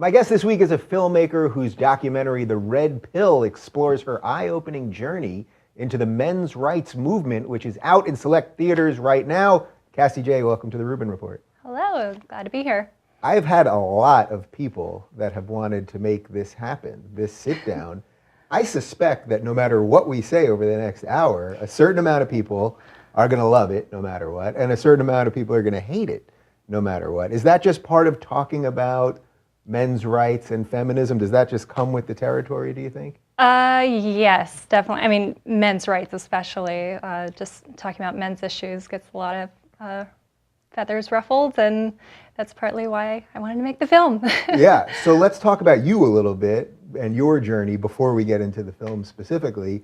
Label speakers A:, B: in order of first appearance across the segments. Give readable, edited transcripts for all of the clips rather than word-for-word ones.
A: My guest this week is a filmmaker whose documentary, The Red Pill, explores her eye-opening journey into the men's rights movement, which is out in select theaters right now. Cassie Jaye, welcome to the Rubin Report.
B: Hello, glad to be here.
A: I've had a lot of people that have wanted to make this happen, this sit down. I suspect that no matter what we say over the next hour, a certain amount of people are going to love it no matter what, and a certain amount of people are going to hate it no matter what. Is that just part of talking about men's rights and feminism? Does that just come with the territory, do you think?
B: Yes, definitely. I mean, men's rights especially. Just talking about men's issues gets a lot of feathers ruffled, and that's partly why I wanted to make the film.
A: Yeah, so let's talk about you a little bit and your journey before we get into the film specifically.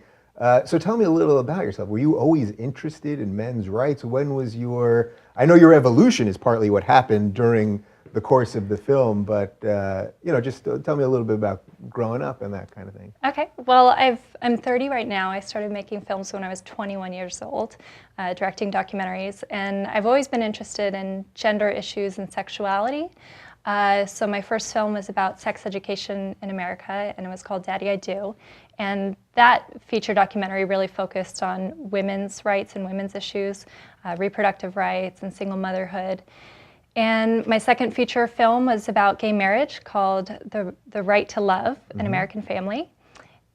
A: So tell me a little about yourself. Were you always interested in men's rights? When was I know your evolution is partly what happened during the course of the film, but just tell me a little bit about growing up and that kind of thing.
B: Okay, well, I'm 30 right now. I started making films when I was 21 years old, directing documentaries, and I've always been interested in gender issues and sexuality. So my first film was about sex education in America, and it was called Daddy, I Do. And that feature documentary really focused on women's rights and women's issues, reproductive rights and single motherhood. And my second feature film was about gay marriage called The Right to Love, An American Family.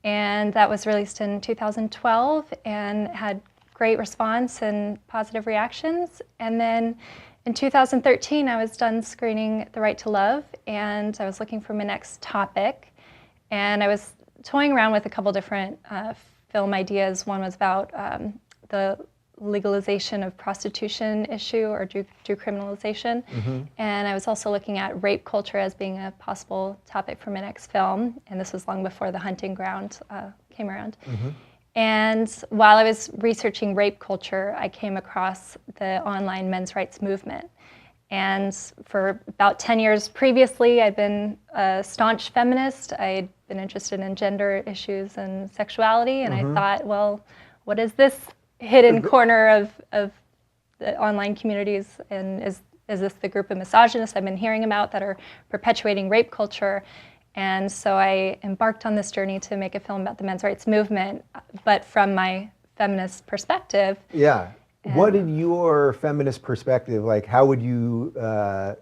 B: And that was released in 2012 and had great response and positive reactions. And then in 2013, I was done screening The Right to Love, and I was looking for my next topic. And I was toying around with a couple different film ideas. One was about the legalization of prostitution issue or decriminalization. And I was also looking at rape culture as being a possible topic for my next film. And this was long before The Hunting Ground came around. And while I was researching rape culture, I came across the online men's rights movement. And for about 10 years previously, I'd been a staunch feminist. I'd been interested in gender issues and sexuality. And I thought, well, what is this hidden corner of the online communities? And is this the group of misogynists I've been hearing about that are perpetuating rape culture? And so I embarked on this journey to make a film about the men's rights movement, but from my feminist perspective.
A: Yeah. What did your feminist perspective, how would you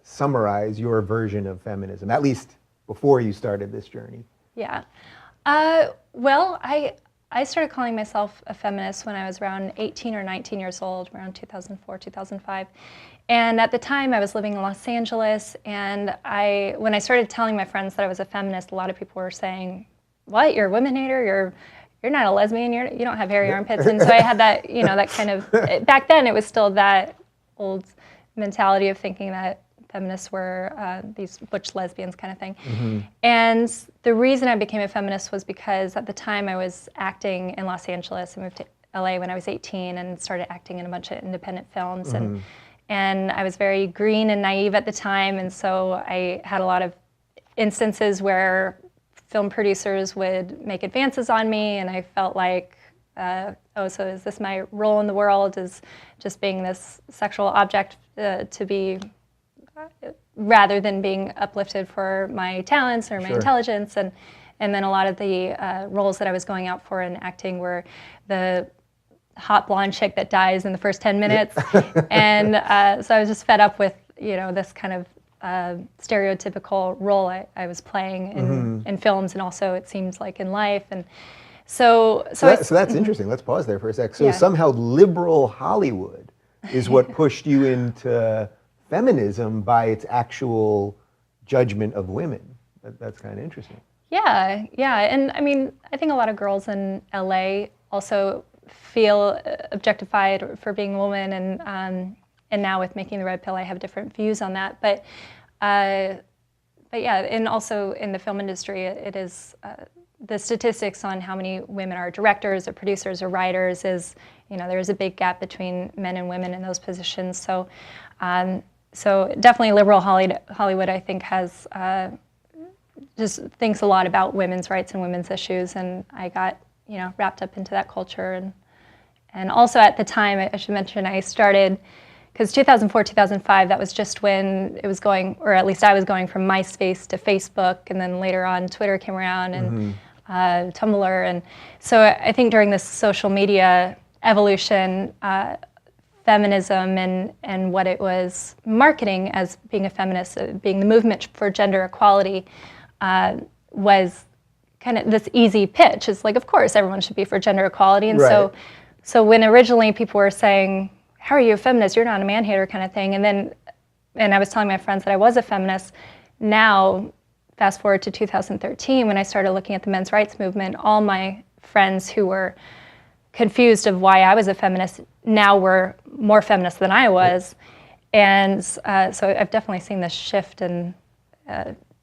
A: summarize your version of feminism, at least before you started this journey?
B: Yeah. Well, I started calling myself a feminist when I was around 18 or 19 years old, around 2004, 2005. And at the time, I was living in Los Angeles, and when I started telling my friends that I was a feminist, a lot of people were saying, "What? You're a women hater? You're not a lesbian. You don't have hairy armpits." And so I had that, that kind of, back then it was still that old mentality of thinking that feminists were these butch lesbians kind of thing. And the reason I became a feminist was because at the time I was acting in Los Angeles. I moved to LA when I was 18 and started acting in a bunch of independent films. And I was very green and naive at the time, and so I had a lot of instances where film producers would make advances on me, and I felt like, oh, so is this my role in the world, is just being this sexual object to be, rather than being uplifted for my talents or my intelligence. And then a lot of the roles that I was going out for in acting were the hot blonde chick that dies in the first 10 minutes. And so I was just fed up with, this kind of stereotypical role I was playing in films, and also it seems like in life. And so
A: that's interesting. Let's pause there for a sec. So somehow liberal Hollywood is what pushed you into feminism by its actual judgment of women. That's kind of interesting.
B: Yeah. And I mean, I think a lot of girls in LA also feel objectified for being a woman, and now with Making the Red Pill, I have different views on that. But yeah, and also in the film industry, it is the statistics on how many women are directors or producers or writers is, there is a big gap between men and women in those positions. So definitely liberal Hollywood, I think, has just thinks a lot about women's rights and women's issues, and I got wrapped up into that culture. And also at the time, I should mention, I started because 2004, 2005, that was just when it was going, or at least I was going from MySpace to Facebook, and then later on Twitter came around, and Tumblr. And so I think during this social media evolution, feminism and what it was marketing as being a feminist, being the movement for gender equality, was kind of this easy pitch. It's like, of course, everyone should be for gender equality. And so when originally people were saying, how are you a feminist? You're not a man-hater kind of thing. And I was telling my friends that I was a feminist. Now, fast forward to 2013, when I started looking at the men's rights movement, all my friends who were confused of why I was a feminist now were more feminist than I was. And so I've definitely seen this shift in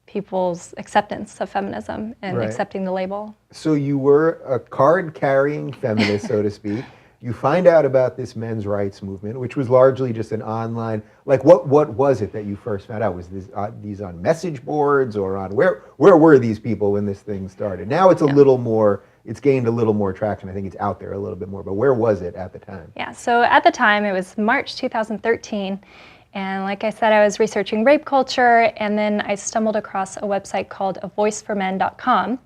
B: people's acceptance of feminism and accepting the label.
A: So you were a card-carrying feminist, so to speak. You find out about this men's rights movement, which was largely just an online, like what was it that you first found out? Was this these on message boards, or on where were these people when this thing started? Now it's a little more, it's gained a little more traction. I think it's out there a little bit more, but where was it at the time?
B: Yeah, so at the time it was March 2013. And like I said, I was researching rape culture, and then I stumbled across a website called avoiceformen.com.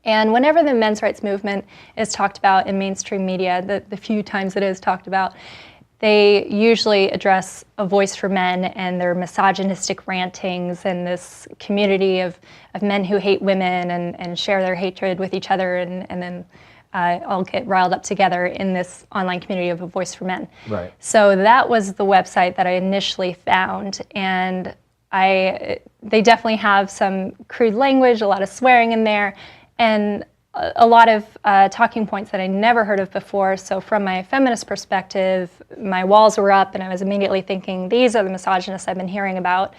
B: And whenever the men's rights movement is talked about in mainstream media, the few times it is talked about, they usually address A Voice for Men and their misogynistic rantings and this community of men who hate women and share their hatred with each other, and then all get riled up together in this online community of A Voice for Men.
A: Right.
B: So that was the website that I initially found, and they definitely have some crude language, a lot of swearing in there, and a lot of talking points that I never heard of before. So from my feminist perspective, my walls were up, and I was immediately thinking, these are the misogynists I've been hearing about,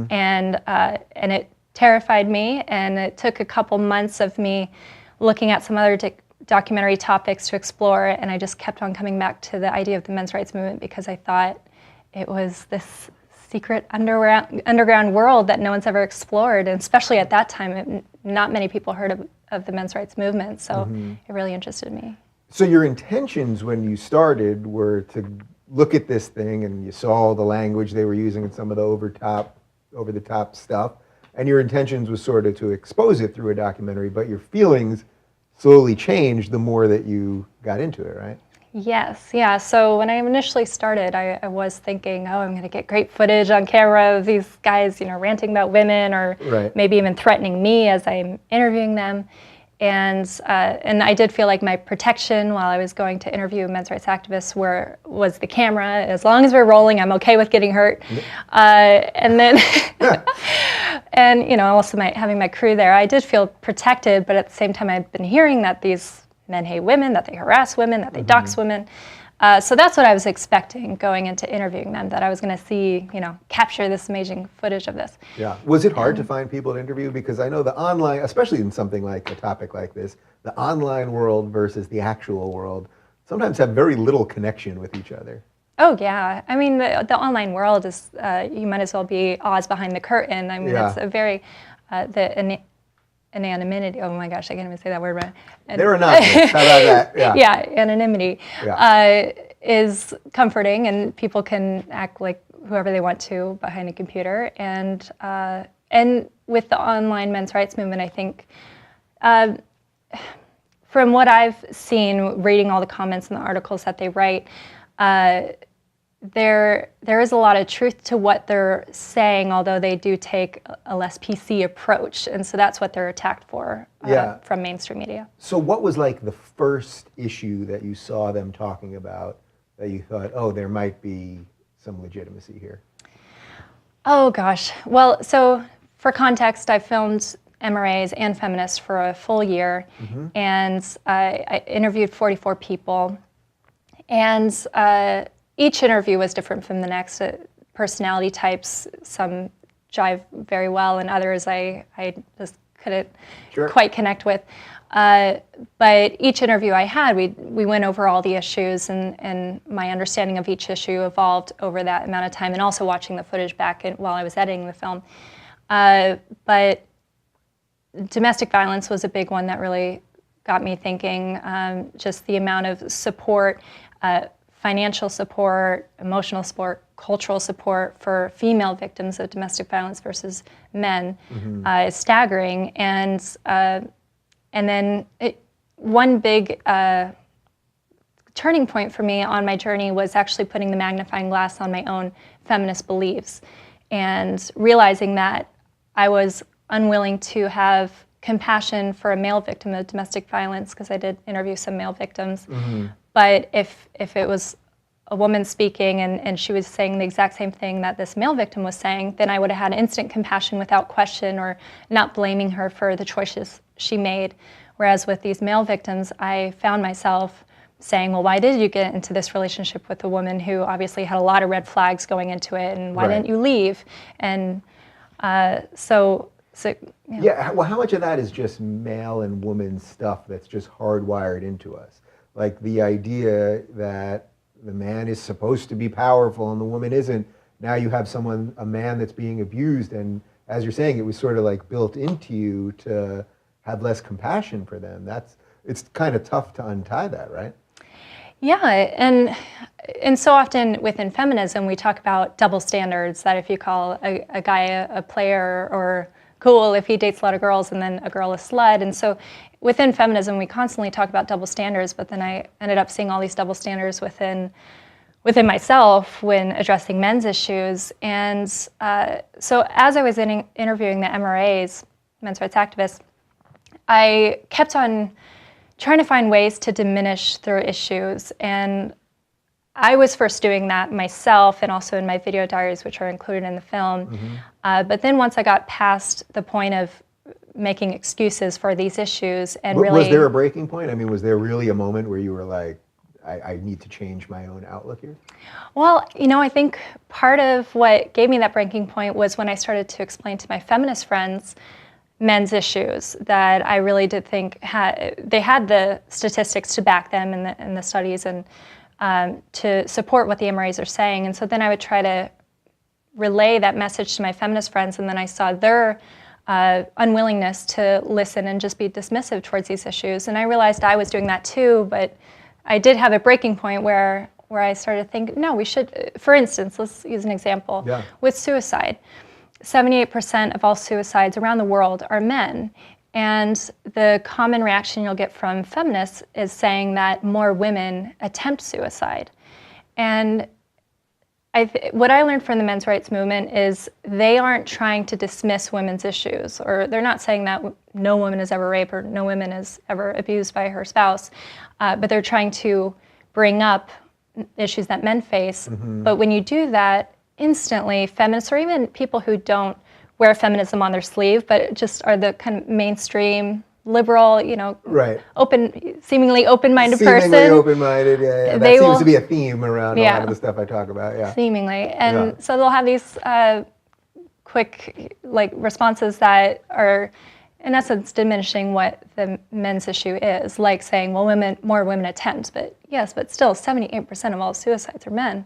B: and it terrified me. And it took a couple months of me looking at some other documentary topics to explore, and I just kept on coming back to the idea of the men's rights movement because I thought it was this secret underground world that no one's ever explored, and especially at that time, not many people heard of the men's rights movement, so it really interested me.
A: So your intentions when you started were to look at this thing, and you saw the language they were using and some of the over the top stuff, and your intentions was sort of to expose it through a documentary, but your feelings slowly changed the more that you got into it, right?
B: Yes, yeah. So when I initially started, I was thinking, oh, I'm going to get great footage on camera of these guys, ranting about women, or maybe even threatening me as I'm interviewing them. And I did feel like my protection while I was going to interview men's rights activists was the camera. As long as we're rolling, I'm okay with getting hurt. And then, and also having my crew there, I did feel protected. But at the same time, I'd been hearing that these men hate women, that they harass women, that they dox women. So that's what I was expecting going into interviewing them, that I was going to see, capture this amazing footage of this.
A: Yeah. Was it hard to find people to interview? Because I know the online, especially in something like a topic like this, the online world versus the actual world sometimes have very little connection with each other.
B: Oh, yeah. I mean, the online world is, you might as well be Oz behind the curtain. I mean, it's a very, anonymity. Oh my gosh, I can't even say that word right.
A: They're anonymous. How about that? Yeah.
B: Anonymity is comforting, and people can act like whoever they want to behind a computer. And with the online men's rights movement, I think, from what I've seen, reading all the comments and the articles that they write, there is a lot of truth to what they're saying, although they do take a less PC approach, and so that's what they're attacked for from mainstream media.
A: So what was like the first issue that you saw them talking about that you thought, oh, there might be some legitimacy here?
B: Oh gosh, well, so for context, I filmed MRAs and feminists for a full year, and I interviewed 44 people, and each interview was different from the next. Personality types, some jive very well, and others I just couldn't quite connect with. But each interview I had, we went over all the issues, and my understanding of each issue evolved over that amount of time, and also watching the footage back while I was editing the film. But domestic violence was a big one that really got me thinking, just the amount of support financial support, emotional support, cultural support for female victims of domestic violence versus men is staggering. And then one big turning point for me on my journey was actually putting the magnifying glass on my own feminist beliefs and realizing that I was unwilling to have compassion for a male victim of domestic violence, because I did interview some male victims. But if it was a woman speaking and she was saying the exact same thing that this male victim was saying, then I would have had instant compassion without question, or not blaming her for the choices she made. Whereas with these male victims, I found myself saying, well, why did you get into this relationship with a woman who obviously had a lot of red flags going into it, and why didn't you leave? And
A: yeah, well, how much of that is just male and woman stuff that's just hardwired into us? Like the idea that the man is supposed to be powerful and the woman isn't. Now you have a man that's being abused, and as you're saying, it was sort of like built into you to have less compassion for them. It's kind of tough to untie that, right?
B: Yeah, and so often within feminism, we talk about double standards, that if you call a guy a player or cool if he dates a lot of girls, and then a girl a slut. And so within feminism, we constantly talk about double standards, but then I ended up seeing all these double standards within myself when addressing men's issues. And so as I was interviewing the MRAs, men's rights activists, I kept on trying to find ways to diminish their issues. And I was first doing that myself, and also in my video diaries, which are included in the film. But then once I got past the point of making excuses for these issues and really...
A: Was there a breaking point? I mean, was there really a moment where you were like, I need to change my own outlook here?
B: Well, I think part of what gave me that breaking point was when I started to explain to my feminist friends men's issues that I really did think they had the statistics to back them in the studies, and to support what the MRAs are saying. And so then I would try to relay that message to my feminist friends, and then I saw their unwillingness to listen and just be dismissive towards these issues. And I realized I was doing that too, but I did have a breaking point where I started to think, no, we should, for instance, let's use an example. With suicide. 78% of all suicides around the world are men. And the common reaction you'll get from feminists is saying that more women attempt suicide. And what I learned from the men's rights movement is they aren't trying to dismiss women's issues, or they're not saying that no woman is ever raped or no woman is ever abused by her spouse, but they're trying to bring up issues that men face. But when you do that, instantly feminists, or even people who don't wear feminism on their sleeve, but just are the kind of mainstream liberal, seemingly open-minded person.
A: Seemingly open-minded, yeah. That seems to be a theme around a lot of the stuff I talk about,
B: Seemingly. And so they'll have these quick responses that are, in essence, diminishing what the men's issue is, like saying, well, more women attempt, but yes, but still 78% of all suicides are men.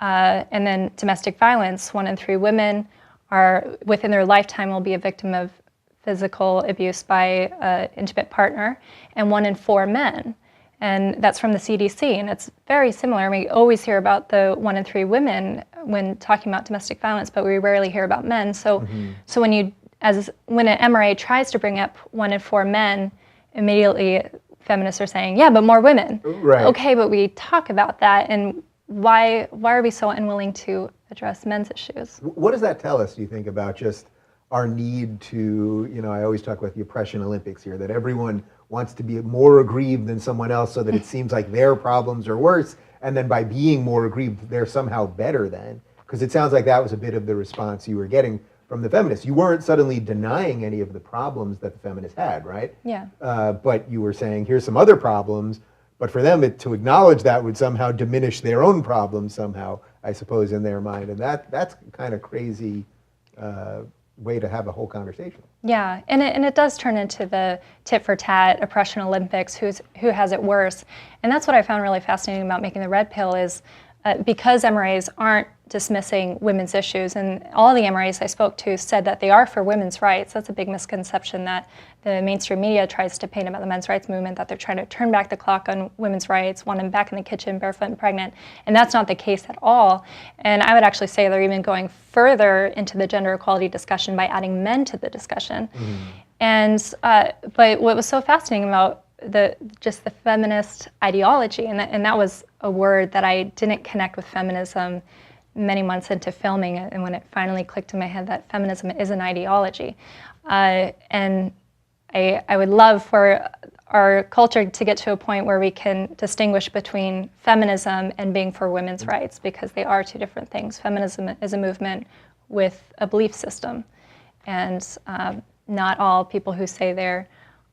B: And then domestic violence, 1 in 3 women are, within their lifetime, will be a victim of physical abuse by an intimate partner, and 1 in 4 men. And that's from the CDC, and it's very similar. We always hear about the 1 in 3 women when talking about domestic violence, but we rarely hear about men. So, so when an MRA tries to bring up 1 in 4 men, immediately feminists are saying, yeah, but more women. Okay, but we talk about that, and why are we so unwilling to address men's issues?
A: What does that tell us, do you think, about just our need to, I always talk about the oppression Olympics here, that everyone wants to be more aggrieved than someone else so that it seems like their problems are worse, and then by being more aggrieved, they're somehow better than? Because it sounds like that was a bit of the response you were getting from the feminists. You weren't suddenly denying any of the problems that the feminists had, right? But you were saying, here's some other problems, but for them to acknowledge that would somehow diminish their own problems somehow, I suppose, in their mind. And that's kind of crazy way to have a whole conversation.
B: Yeah, and it does turn into the tit for tat, oppression Olympics, who has it worse. And that's what I found really fascinating about making the red pill is because MRAs aren't dismissing women's issues. And all the MRAs I spoke to said that they are for women's rights. That's a big misconception that the mainstream media tries to paint about the men's rights movement, that they're trying to turn back the clock on women's rights, want them back in the kitchen, barefoot and pregnant. And that's not the case at all. And I would actually say they're even going further into the gender equality discussion by adding men to the discussion. And but what was so fascinating about just the feminist ideology, and that was a word that I didn't connect with feminism many months into filming it, and when it finally clicked in my head that feminism is an ideology. And I would love for our culture to get to a point where we can distinguish between feminism and being for women's rights, because they are two different things. Feminism is a movement with a belief system, and not all people who say they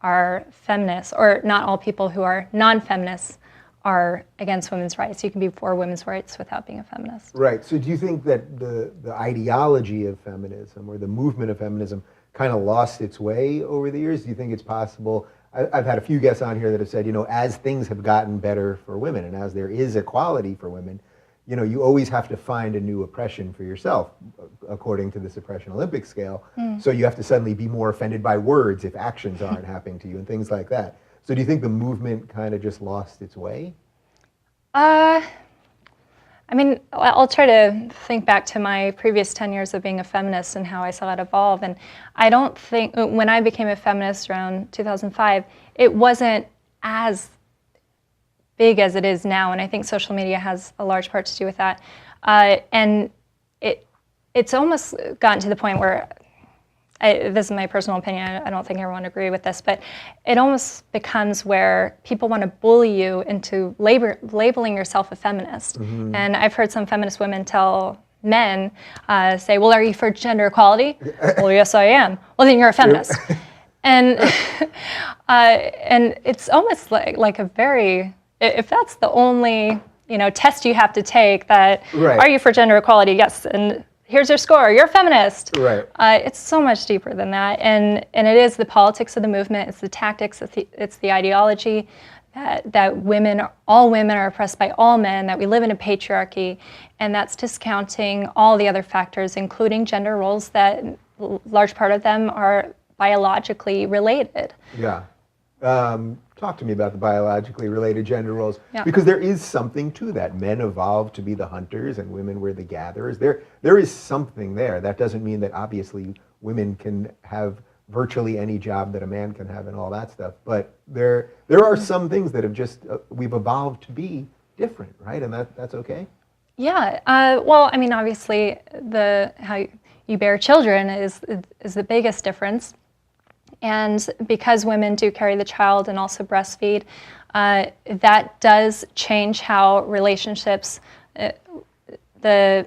B: are feminists, or not all people who are non-feminists, are against women's rights. You can be for women's rights without being a feminist.
A: Right. So do you think that the ideology of feminism, or the movement of feminism, kind of lost its way over the years? Do you think it's possible? I've had a few guests on here that have said, as things have gotten better for women, and as there is equality for women, you always have to find a new oppression for yourself, according to the Suppression Olympic scale. So you have to suddenly be more offended by words if actions aren't happening to you, and things like that. So do you think the movement kind of just lost its way?
B: I mean, I'll try to think back to my previous 10 years of being a feminist and how I saw it evolve. And I don't think, when I became a feminist around 2005, it wasn't as big as it is now. And I think social media has a large part to do with that. And it's almost gotten to the point where, this is my personal opinion, I don't think everyone would agree with this, but it almost becomes where people want to bully you into labeling yourself a feminist. And I've heard some feminist women tell men, say, well, are you for gender equality? Well, yes, I am. Well, then you're a feminist. And and it's almost like a very, if that's the only test you have to take, that are you for gender equality? Yes, and here's your score, you're a feminist.
A: Right.
B: It's so much deeper than that, and it is the politics of the movement, it's the tactics, it's the ideology that all women are oppressed by all men, that we live in a patriarchy, and that's discounting all the other factors, including gender roles, that large part of them are biologically related.
A: Yeah. Talk to me about the biologically related gender roles,
B: Yeah.
A: because there is something to that. Men evolved to be the hunters and women were the gatherers. There is something there. That doesn't mean that obviously women can have virtually any job that a man can have and all that stuff, but there are some things that have just, we've evolved to be different, right? And that's okay?
B: Yeah, well, I mean, obviously how you bear children is the biggest difference. And because women do carry the child and also breastfeed, that does change how relationships, the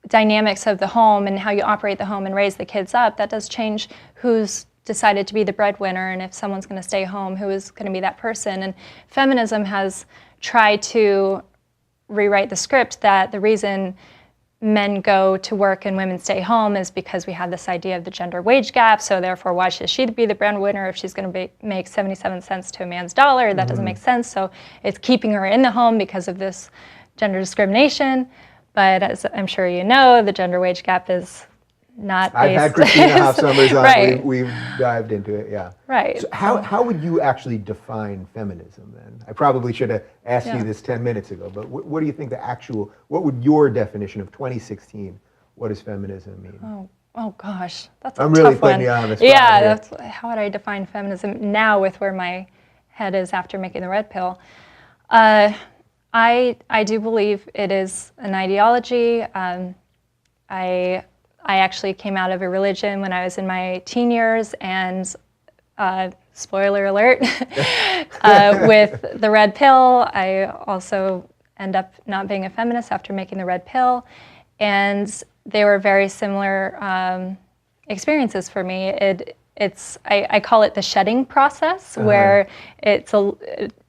B: dynamics of the home and how you operate the home and raise the kids up, that does change who's decided to be the breadwinner, and if someone's going to stay home, who is going to be that person. And feminism has tried to rewrite the script that the reason men go to work and women stay home is because we have this idea of the gender wage gap, so therefore why should she be the breadwinner if she's going to make 77 cents to a man's dollar? That doesn't make sense, so it's keeping her in the home because of this gender discrimination. But as I'm sure you know, the gender wage gap is not
A: I've had Christina Hoff-Summers on,
B: right.
A: we've dived into it, yeah.
B: Right.
A: So how would you actually define feminism then? I probably should have asked you this 10 minutes ago, but what do you think what would your definition of 2016, what does feminism mean?
B: Oh gosh, that's a
A: I'm really
B: tough one.
A: putting you on the spot.
B: Yeah, how would I define feminism now with where my head is after making the red pill? I do believe it is an ideology. I actually came out of a religion when I was in my teen years, and spoiler alert, with the red pill, I also end up not being a feminist after making the red pill, and they were very similar experiences for me. I call it the shedding process, where it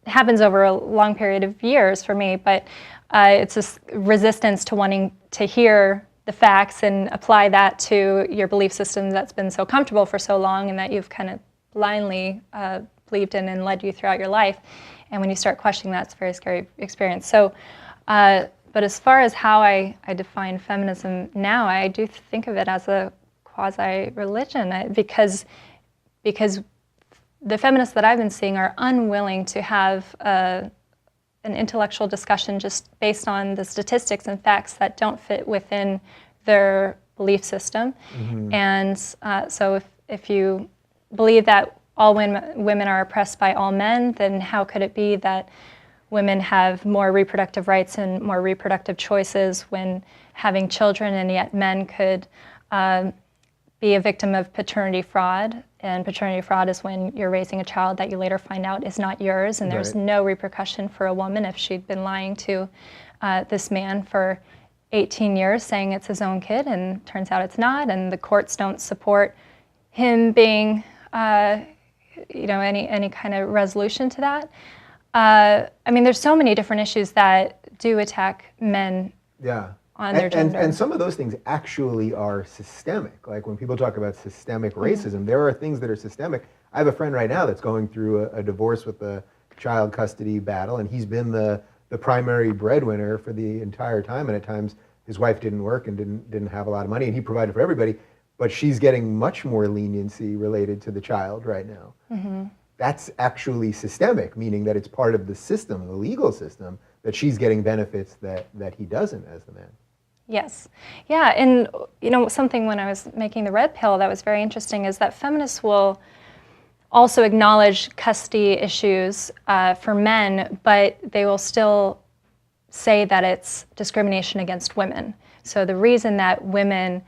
B: happens over a long period of years for me, but it's this resistance to wanting to hear the facts and apply that to your belief system that's been so comfortable for so long and that you've kind of blindly believed in and led you throughout your life. And when you start questioning that, it's a very scary experience. So But as far as how I define feminism now, I do think of it as a quasi-religion because the feminists that I've been seeing are unwilling to have an intellectual discussion just based on the statistics and facts that don't fit within their belief system. Mm-hmm. And so if you believe that all women are oppressed by all men, then how could it be that women have more reproductive rights and more reproductive choices when having children, and yet men could be a victim of paternity fraud? And paternity fraud is when you're raising a child that you later find out is not yours, and there's no repercussion for a woman if she'd been lying to this man for 18 years saying it's his own kid, and turns out it's not, and the courts don't support him being any kind of resolution to that. I mean, there's so many different issues that do attack men on their gender.
A: And some of those things actually are systemic. Like when people talk about systemic racism, there are things that are systemic. I have a friend right now that's going through a divorce with a child custody battle, and he's been the primary breadwinner for the entire time, and at times his wife didn't work and didn't have a lot of money, and he provided for everybody, but she's getting much more leniency related to the child right now. Mm-hmm. That's actually systemic, meaning that it's part of the system, the legal system, that she's getting benefits that he doesn't as the man.
B: Yes. Yeah, and something when I was making the red pill that was very interesting is that feminists will also acknowledge custody issues for men, but they will still say that it's discrimination against women. So the reason that women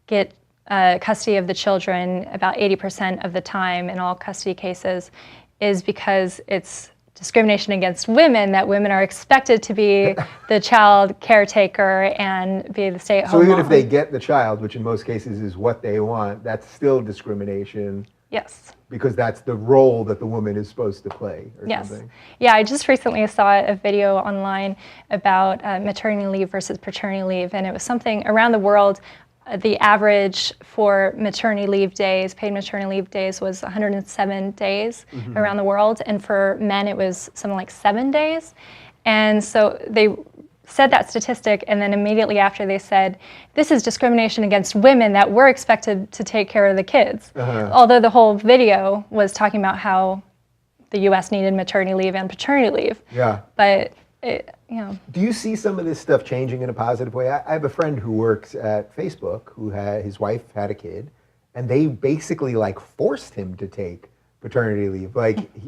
B: get custody of the children about 80% of the time in all custody cases is because it's discrimination against women, that women are expected to be the child caretaker and be the stay-at-home
A: mom. So even
B: if
A: they get the child, which in most cases is what they want, that's still discrimination.
B: Yes.
A: Because that's the role that the woman is supposed to play or
B: yes.
A: something.
B: Yeah, I just recently saw a video online about maternity leave versus paternity leave, and it was something around the world. The average for maternity leave days, paid maternity leave days, was 107 days around the world, and for men it was something like 7 days. And so they said that statistic, and then immediately after they said, this is discrimination against women that we're expected to take care of the kids. Although the whole video was talking about how the U.S. needed maternity leave and paternity leave.
A: Yeah.
B: But
A: Do you see some of this stuff changing in a positive way? I have a friend who works at Facebook who his wife had a kid, and they basically forced him to take paternity leave.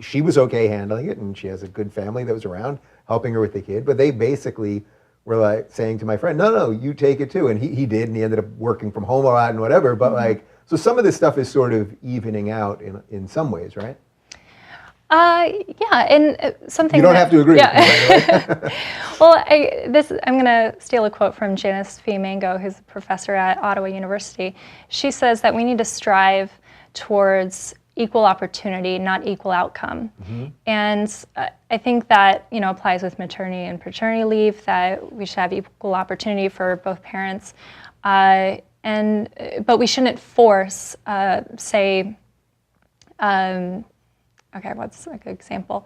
A: She was okay handling it, and she has a good family that was around helping her with the kid, but they basically were saying to my friend, no, you take it too. And he did, and he ended up working from home a lot and whatever, but so some of this stuff is sort of evening out in some ways, right?
B: Yeah, and something
A: you don't have to agree with me, by the way.
B: Well, I'm going to steal a quote from Janice Fee Mango, who's a professor at Ottawa University. She says that we need to strive towards equal opportunity, not equal outcome. And I think that applies with maternity and paternity leave, that we should have equal opportunity for both parents. But we shouldn't force, say, okay, what's a good example?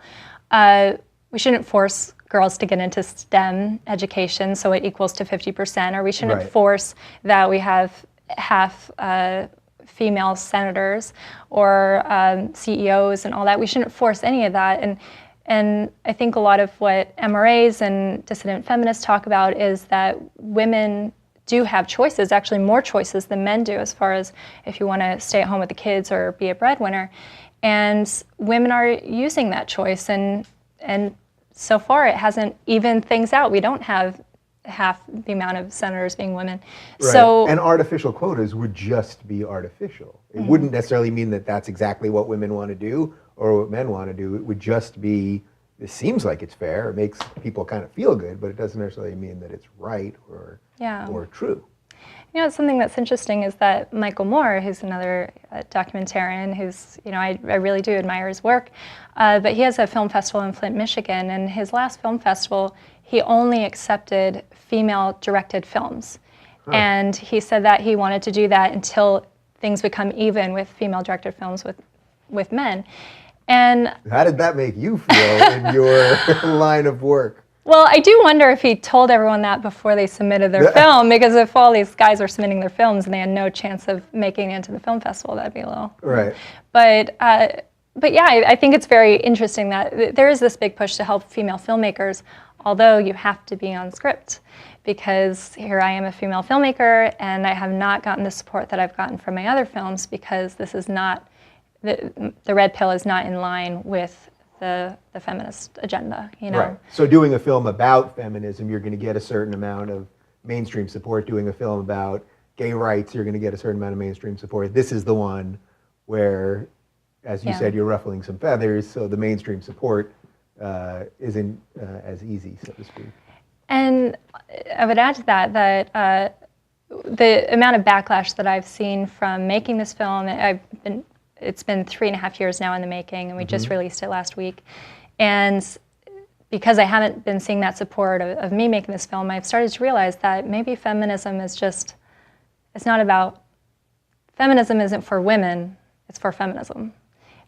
B: We shouldn't force girls to get into STEM education so it equals to 50%, or we shouldn't force that we have half female senators or CEOs and all that. We shouldn't force any of that. And I think a lot of what MRAs and dissident feminists talk about is that women do have choices, actually more choices than men do, as far as if you want to stay at home with the kids or be a breadwinner. And women are using that choice, and so far it hasn't evened things out. We don't have half the amount of senators being women.
A: Right.
B: So,
A: and artificial quotas would just be artificial. It wouldn't necessarily mean that that's exactly what women want to do or what men want to do. It would just be, it seems like it's fair, it makes people kind of feel good, but it doesn't necessarily mean that it's right or true.
B: Something that's interesting is that Michael Moore, who's another documentarian, who's, I really do admire his work, but he has a film festival in Flint, Michigan, and his last film festival, he only accepted female-directed films. And he said that he wanted to do that until things become even with female-directed films with men. And
A: how did that make you feel in your line of work?
B: Well, I do wonder if he told everyone that before they submitted their film, because if all these guys are submitting their films and they had no chance of making it into the film festival, that'd be a little...
A: Right.
B: But yeah, I think it's very interesting that there is this big push to help female filmmakers, although you have to be on script. Because here I am, a female filmmaker, and I have not gotten the support that I've gotten from my other films, because this is not, the red pill is not in line with the feminist agenda, you know?
A: Right. So doing a film about feminism, you're going to get a certain amount of mainstream support. Doing a film about gay rights, you're going to get a certain amount of mainstream support. This is the one where, as you said, you're ruffling some feathers, so the mainstream support isn't as easy, so to speak.
B: And I would add to that the amount of backlash that I've seen from making this film, it's been 3.5 years now in the making, and we just released it last week. And because I haven't been seeing that support of me making this film, I've started to realize that maybe feminism is just, it's not about, feminism isn't for women, it's for feminism.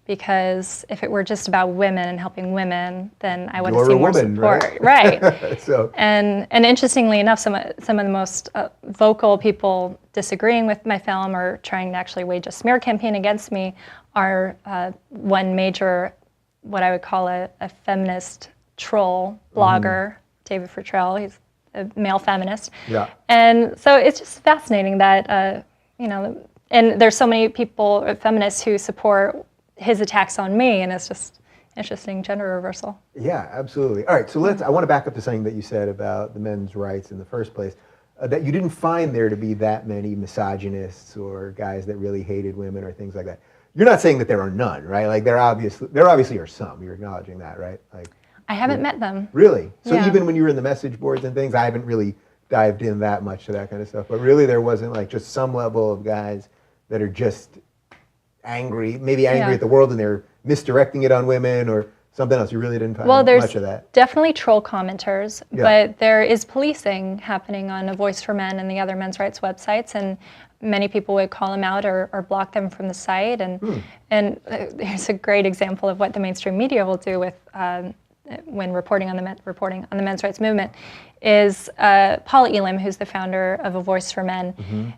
B: Because if it were just about women and helping women, then I would have seen more support. Right.
A: So.
B: And interestingly enough, some of the most vocal people disagreeing with my film or trying to actually wage a smear campaign against me are one major, what I would call a feminist troll blogger, David Rubin. He's a male feminist.
A: Yeah.
B: And so it's just fascinating that, you know, and there's so many people, feminists, who support his attacks on me, and it's just interesting gender reversal.
A: Yeah, absolutely. All right, so I want to back up to something that you said about the men's rights in the first place, that you didn't find there to be that many misogynists or guys that really hated women or things like that. You're not saying that there are none, right? Like there obviously are some. You're acknowledging that, right? Like
B: I haven't met them.
A: Really? So
B: Yeah.
A: even when you were in the message boards and things, I haven't really dived in that much to that kind of stuff, but really there wasn't like just some level of guys that are just angry, maybe angry at the world, and they're misdirecting it on women or something else. You really didn't find much of that.
B: Definitely troll commenters, but there is policing happening on A Voice for Men and the other men's rights websites, and many people would call them out or block them from the site. And there's a great example of what the mainstream media will do with when reporting on the men's rights movement. Is Paul Elam, who's the founder of A Voice for Men.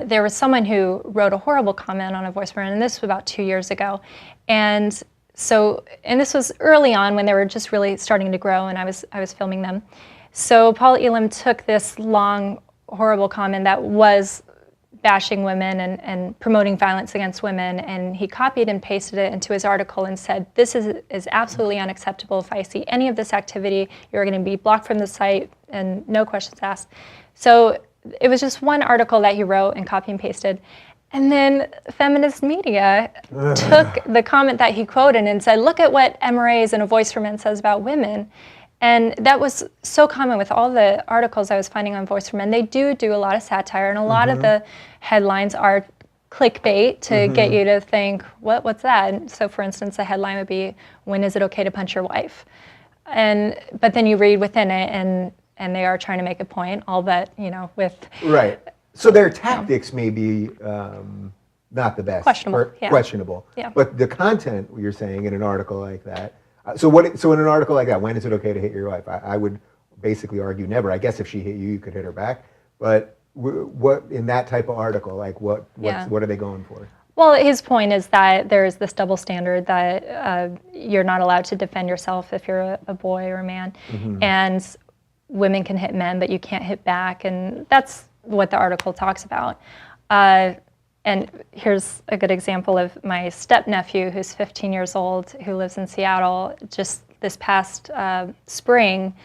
B: There was someone who wrote a horrible comment on A Voice for Men, and this was about 2 years ago. And this was early on when they were just really starting to grow, and I was filming them. So Paul Elam took this long, horrible comment that was bashing women and promoting violence against women, and he copied and pasted it into his article and said, this is absolutely unacceptable. If I see any of this activity, you're going to be blocked from the site and no questions asked. So it was just one article that he wrote and copy and pasted. And then feminist media took the comment that he quoted and said, look at what MRAs and A Voice for Men says about women. And that was so common with all the articles I was finding on Voice for Men. They do a lot of satire, and a lot of the headlines are clickbait to get you to think, what's that? And so for instance, a headline would be, when is it okay to punch your wife? But then you read within it, and they are trying to make a point, all that, you know, with...
A: Right. So their tactics may be not the best.
B: Questionable. Yeah.
A: But the content, you're saying, in an article like that, so in an article like that, when is it okay to hit your wife? I would basically argue never. I guess if she hit you, you could hit her back. But what in that type of article, like what are they going for?
B: Well, his point is that there is this double standard that you're not allowed to defend yourself if you're a boy or a man, and women can hit men, but you can't hit back, and that's what the article talks about. And here's a good example of my step-nephew, who's 15 years old, who lives in Seattle. Just this past spring,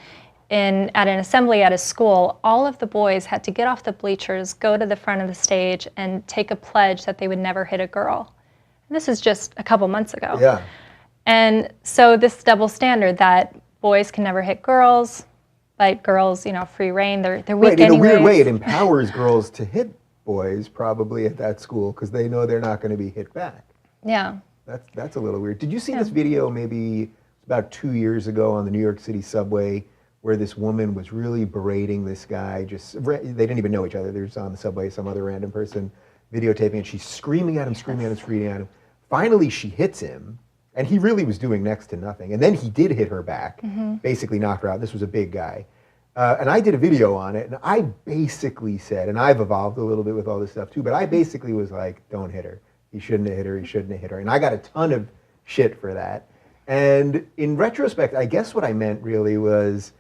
B: at an assembly at his school, all of the boys had to get off the bleachers, go to the front of the stage, and take a pledge that they would never hit a girl. And this is just a couple months ago.
A: Yeah.
B: And so this double standard that boys can never hit girls, but girls, you know, free reign, they're weak anyways.
A: In a weird way, it empowers girls to hit boys probably at that school because they know they're not going to be hit back.
B: Yeah.
A: That's a little weird. Did you see this video maybe about 2 years ago on the New York City subway where this woman was really berating this guy? They didn't even know each other. They were just on the subway, some other random person videotaping, and she's screaming at him. Finally, she hits him, And he really was doing next to nothing. And then he did hit her back, basically knocked her out. This was a big guy. And I did a video on it, and I basically said, and I've evolved a little bit with all this stuff too, but I basically was like, don't hit her. He shouldn't have hit her, he shouldn't have hit her. And I got a ton of shit for that. And in retrospect, I guess what I meant really was,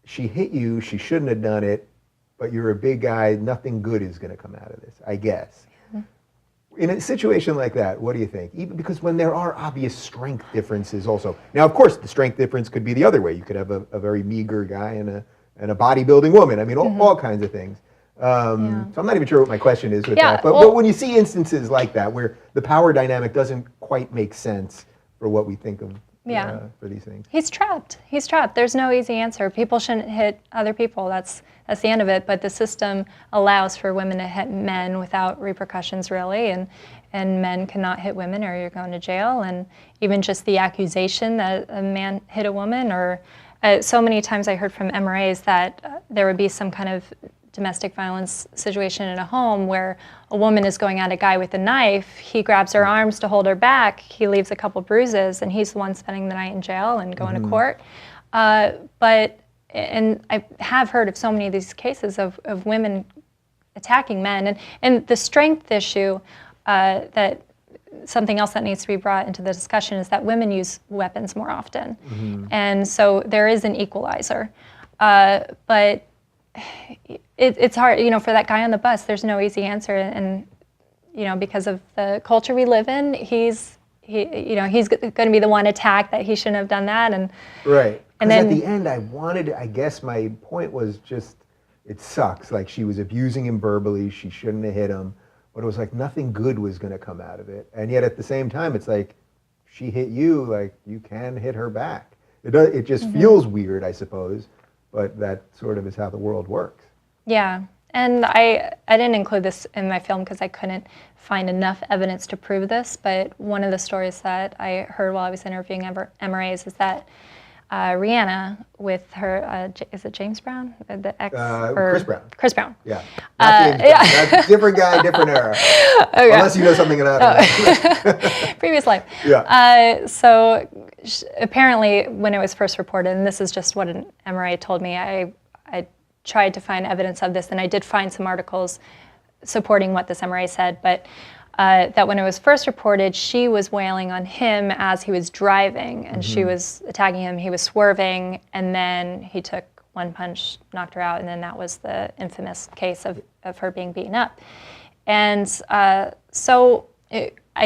A: she hit you, she shouldn't have done it, but you're a big guy, nothing good is gonna come out of this, I guess. In a situation like that, what do you think? Even because when there are obvious strength differences also. Now, of course, the strength difference could be the other way. You could have a very meager guy and a bodybuilding woman. I mean, all kinds of things. So I'm not even sure what my question is with that. But when you see instances like that, where the power dynamic doesn't quite make sense for what we think of for these things.
B: He's trapped. He's trapped. There's no easy answer. People shouldn't hit other people. That's the end of it. But the system allows for women to hit men without repercussions, really, and men cannot hit women, or you're going to jail. And even just the accusation that a man hit a woman, or so many times I heard from MRAs that there would be some kind of domestic violence situation in a home where a woman is going at a guy with a knife, he grabs her arms to hold her back, he leaves a couple bruises, and he's the one spending the night in jail and going to court. And I have heard of so many of these cases of women attacking men, and the strength issue, that something else that needs to be brought into the discussion is that women use weapons more often. And so there is an equalizer. But it's hard, for that guy on the bus, there's no easy answer, and because of the culture we live in, he's going to be the one attacked, that he shouldn't have done that, and
A: right.
B: And then
A: at the end, I guess my point was just, it sucks. Like, she was abusing him verbally, she shouldn't have hit him, but it was like nothing good was going to come out of it. And yet at the same time, it's like, she hit you, like, you can hit her back. It just feels weird, I suppose. But that sort of is how the world works. Yeah,
B: and I didn't include this in my film because I couldn't find enough evidence to prove this, but one of the stories that I heard while I was interviewing MRAs is that Rihanna with her, is it James Brown? The ex?
A: Chris Brown.
B: Chris Brown.
A: Yeah. Not James Brown. That's different guy, different era. Okay. Unless you know something about it.
B: Previous life.
A: Yeah.
B: So apparently when it was first reported, and this is just what an MRA told me, I tried to find evidence of this, and I did find some articles supporting what this MRA said, but that when it was first reported, she was wailing on him as he was driving, and she was attacking him, he was swerving, and then he took one punch, knocked her out, and then that was the infamous case of her being beaten up. And I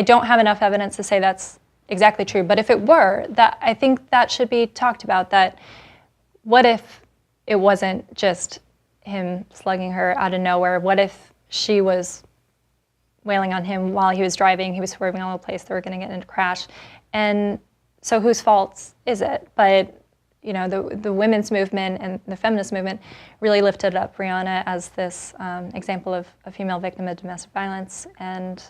B: don't have enough evidence to say that's exactly true, but if it were, I think that should be talked about, that what if it wasn't just him slugging her out of nowhere? What if she was wailing on him while he was driving, he was swerving all over the place, they were going to get into a crash? And so whose fault is it? But the women's movement and the feminist movement really lifted up Rihanna as this example of a female victim of domestic violence. And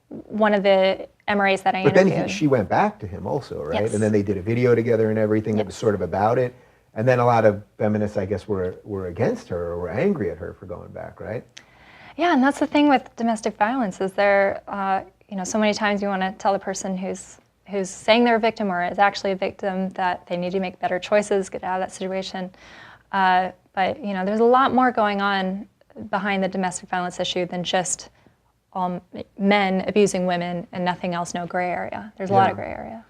B: one of the MRAs that I interviewed.
A: But then she went back to him also, right?
B: Yes.
A: And then they did a video together and everything that was sort of about it. And then a lot of feminists, I guess, were against her or were angry at her for going back, right?
B: Yeah, and that's the thing with domestic violence, is there, so many times you want to tell the person who's saying they're a victim or is actually a victim that they need to make better choices, get out of that situation. But there's a lot more going on behind the domestic violence issue than just men abusing women and nothing else, no gray area. There's a lot of gray area.